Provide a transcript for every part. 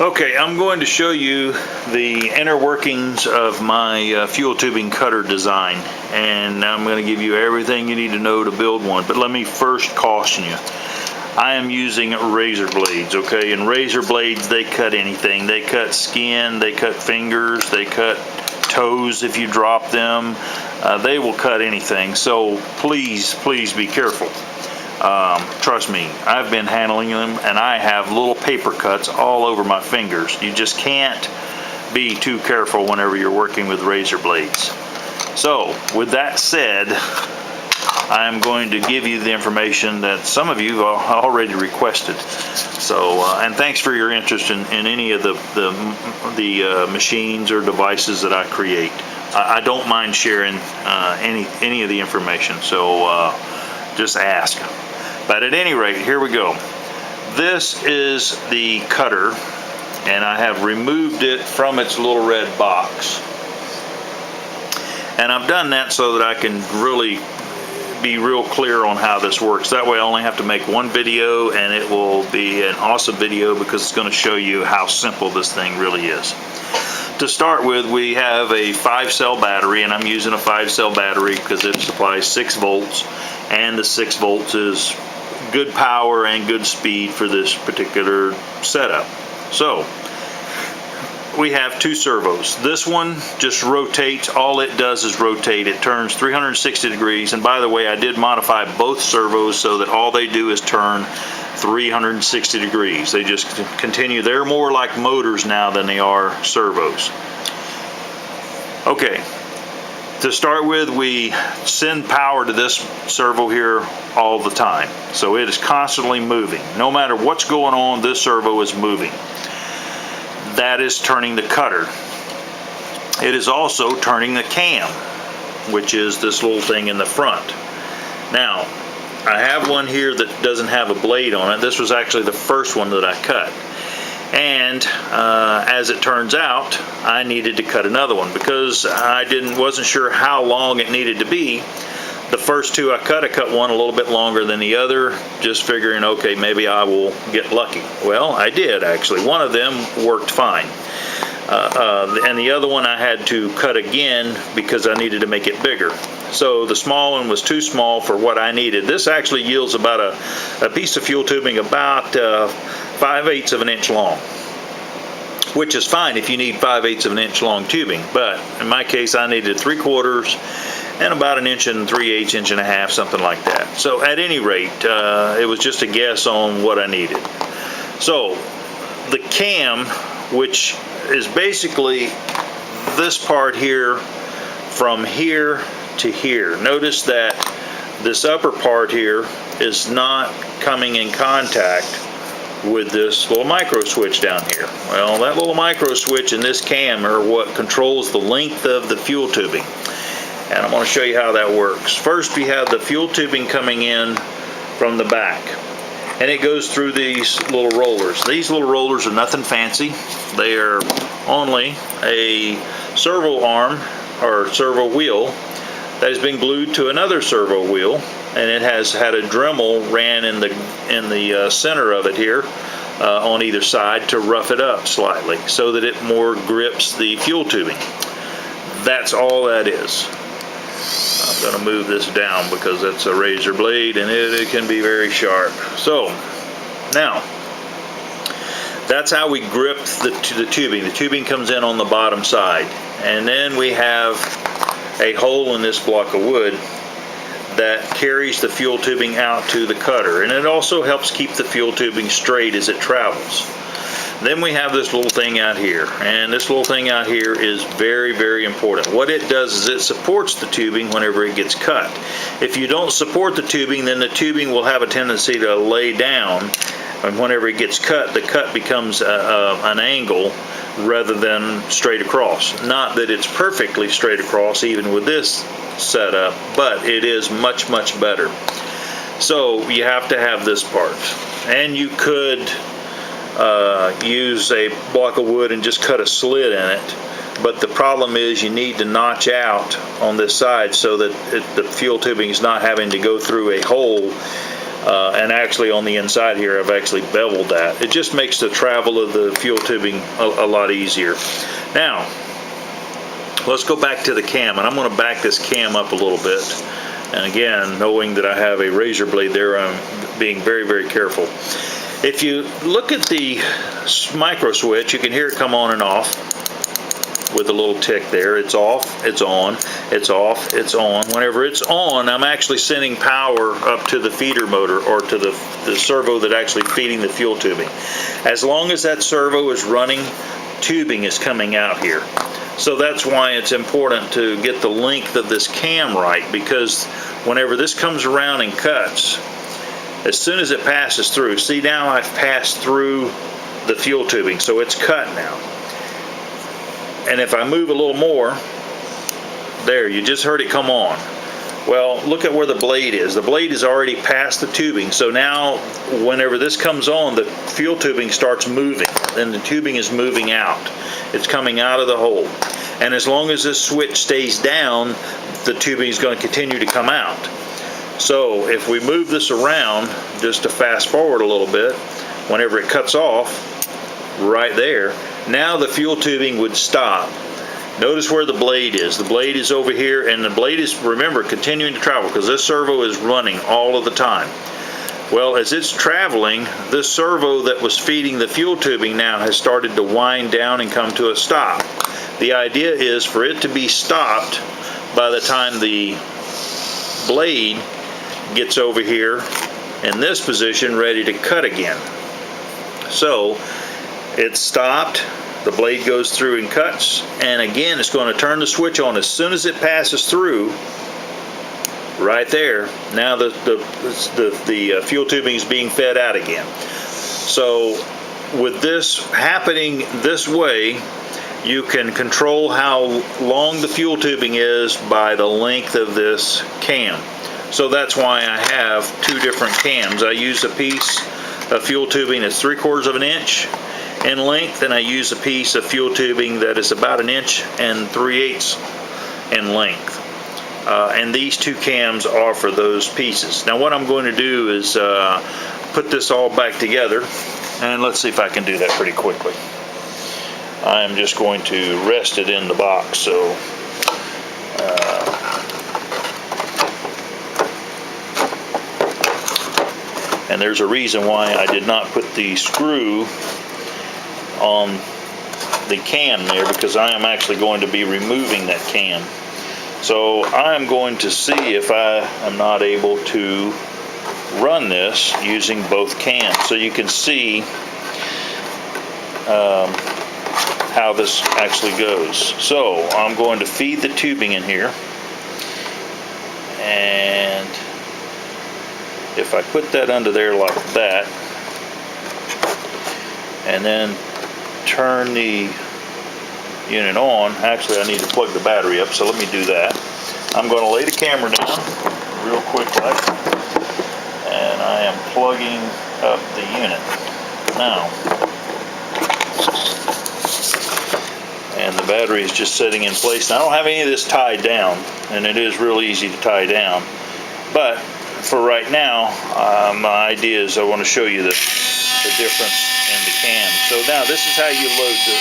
Okay, I'm going to show you the inner workings of my fuel tubing cutter design, and I'm going to give you everything you need to know to build one. But let me first caution you, I am using razor blades, okay? And razor blades, they cut anything. They cut skin, they cut fingers, they cut toes if you drop them. They will cut anything, so please be careful. Trust me, I've been handling them and I have little paper cuts all over my fingers. You just can't be too careful whenever you're working with razor blades. So with that said, I'm going to give you the information that some of you have already requested. So and thanks for your interest in any of the machines or devices that I create. I don't mind sharing any of the information, so just ask. But at any rate, here we go. This is the cutter, and I have removed it from its little red box. And I've done that so that I can really be real clear on how this works. That way I only have to make one video, and it will be an awesome video because it's going to show you how simple this thing really is. To start with, we have a 5-cell battery, and I'm using a 5-cell battery because it supplies 6 volts, and the 6 volts is good power and good speed for this particular setup. So we have 2 servos. This one just rotates. All it does is rotate. It turns 360 degrees, and by the way, I did modify both servos so that all they do is turn 360 degrees. They just continue. They're more like motors now than they are servos. Okay, to start with, we send power to this servo here all the time. So it is constantly moving. No matter what's going on, this servo is moving. That is turning the cutter. It is also turning the cam, which is this little thing in the front. Now, I have one here that doesn't have a blade on it. This was actually the first one that I cut. And as it turns out, I needed to cut another one because I wasn't sure how long it needed to be. The first 2 I cut one a little bit longer than the other, just figuring, okay, maybe I will get lucky. Well, I did actually. One of them worked fine. And the other one I had to cut again because I needed to make it bigger. So the small one was too small for what I needed. This actually yields about a piece of fuel tubing about 5/8 of an inch long, which is fine if you need 5/8 of an inch long tubing. But in my case, I needed 3/4 and about 1 3/8 inch, 1.5 inches, something like that. So at any rate, it was just a guess on what I needed. So the cam, which is basically this part here from here to here. Notice that this upper part here is not coming in contact with this little micro switch down here. Well, that little micro switch and this cam are what controls the length of the fuel tubing. And I'm going to show you how that works. First, we have the fuel tubing coming in from the back, and it goes through these little rollers. These little rollers are nothing fancy. They are only a servo arm or servo wheel that has been glued to another servo wheel, and it has had a Dremel ran in the center of it here on either side to rough it up slightly so that it more grips the fuel tubing. That's all that is. I'm going to move this down because it's a razor blade and it can be very sharp. So now that's how we grip the tubing. The tubing comes in on the bottom side, and then we have a hole in this block of wood that carries the fuel tubing out to the cutter, and it also helps keep the fuel tubing straight as it travels. Then we have this little thing out here, and this little thing out here is very important. What it does is it supports the tubing whenever it gets cut. If you don't support the tubing, then the tubing will have a tendency to lay down, and whenever it gets cut, the cut becomes an angle rather than straight across. Not that it's perfectly straight across even with this setup, but it is much better. So you have to have this part, and you could use a block of wood and just cut a slit in it, but the problem is you need to notch out on this side so that the fuel tubing is not having to go through a hole And actually on the inside here, I've actually beveled that. It just makes the travel of the fuel tubing a lot easier. Now, let's go back to the cam, and I'm going to back this cam up a little bit. And again, knowing that I have a razor blade there, I'm being very, very careful. If you look at the micro switch, you can hear it come on and off with a little tick there. It's off, it's on, it's off, it's on. Whenever it's on, I'm actually sending power up to the feeder motor, or to the servo that actually feeding the fuel tubing. As long as that servo is running, tubing is coming out here. So that's why it's important to get the length of this cam right, because whenever this comes around and cuts, as soon as it passes through, see now I've passed through the fuel tubing, so it's cut now. And if I move a little more, there, you just heard it come on. Well, look at where the blade is. The blade is already past the tubing, so now whenever this comes on, the fuel tubing starts moving, and the tubing is moving out. It's coming out of the hole. And as long as this switch stays down, the tubing is going to continue to come out. So if we move this around, just to fast forward a little bit, whenever it cuts off, right there, now the fuel tubing would stop. Notice where the blade is. The blade is over here, and the blade is, remember, continuing to travel, because this servo is running all of the time. Well, as it's traveling, this servo that was feeding the fuel tubing now has started to wind down and come to a stop. The idea is for it to be stopped by the time the blade gets over here in this position, ready to cut again. So it's stopped, the blade goes through and cuts, and again it's going to turn the switch on as soon as it passes through. Right there, now the fuel tubing is being fed out again. So with this happening this way, you can control how long the fuel tubing is by the length of this cam. So that's why I have two different cams. I use a piece of fuel tubing that's 3/4 of an inch in length, and I use a piece of fuel tubing that is about 1 3/8 inches in length. And these two cams are for those pieces. Now what I'm going to do is put this all back together, and let's see if I can do that pretty quickly. I'm just going to rest it in the box. So and there's a reason why I did not put the screw on the cam there, because I am actually going to be removing that cam. So I'm going to see if I am not able to run this using both cams, so you can see how this actually goes. So I'm going to feed the tubing in here, and if I put that under there like that, and then turn the unit on. Actually, I need to plug the battery up, so let me do that. I'm going to lay the camera down real quick, and I am plugging up the unit now. And the battery is just sitting in place. Now, I don't have any of this tied down, and it is real easy to tie down. But for right now, my idea is I want to show you the difference in the cam. So now this is how you load the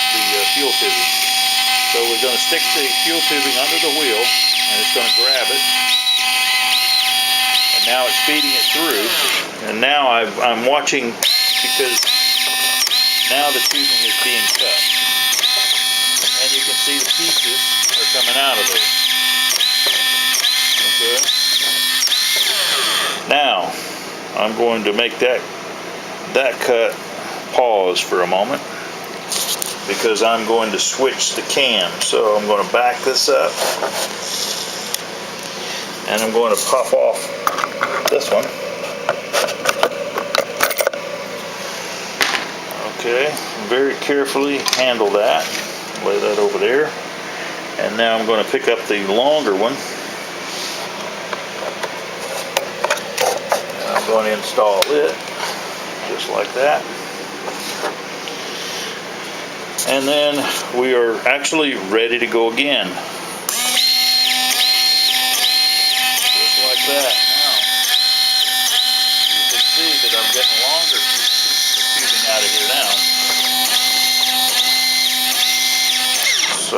fuel tubing. So we're going to stick the fuel tubing under the wheel, and it's going to grab it. And now it's feeding it through. And now I'm watching, because now the tubing is being cut. And you can see the pieces are coming out of it. Okay. Now I'm going to make that cut pause for a moment, because I'm going to switch the cam. So I'm going to back this up, and I'm going to pop off this one. Okay, very carefully handle that, lay that over there, and now I'm going to pick up the longer one, and I'm going to install it just like that. And then we are actually ready to go again. Just like that. Now, you can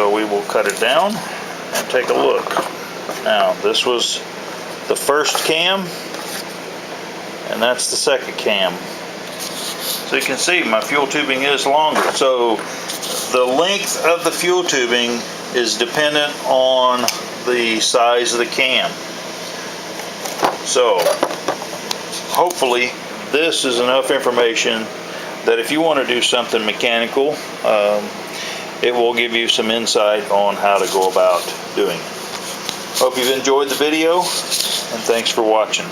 So we will cut it down and take a look. Now, this was the first cam, and that's the second cam. So you can see my fuel tubing is longer. So the length of the fuel tubing is dependent on the size of the cam. So hopefully this is enough information that if you want to do something mechanical, it will give you some insight on how to go about doing it. Hope you've enjoyed the video, and thanks for watching.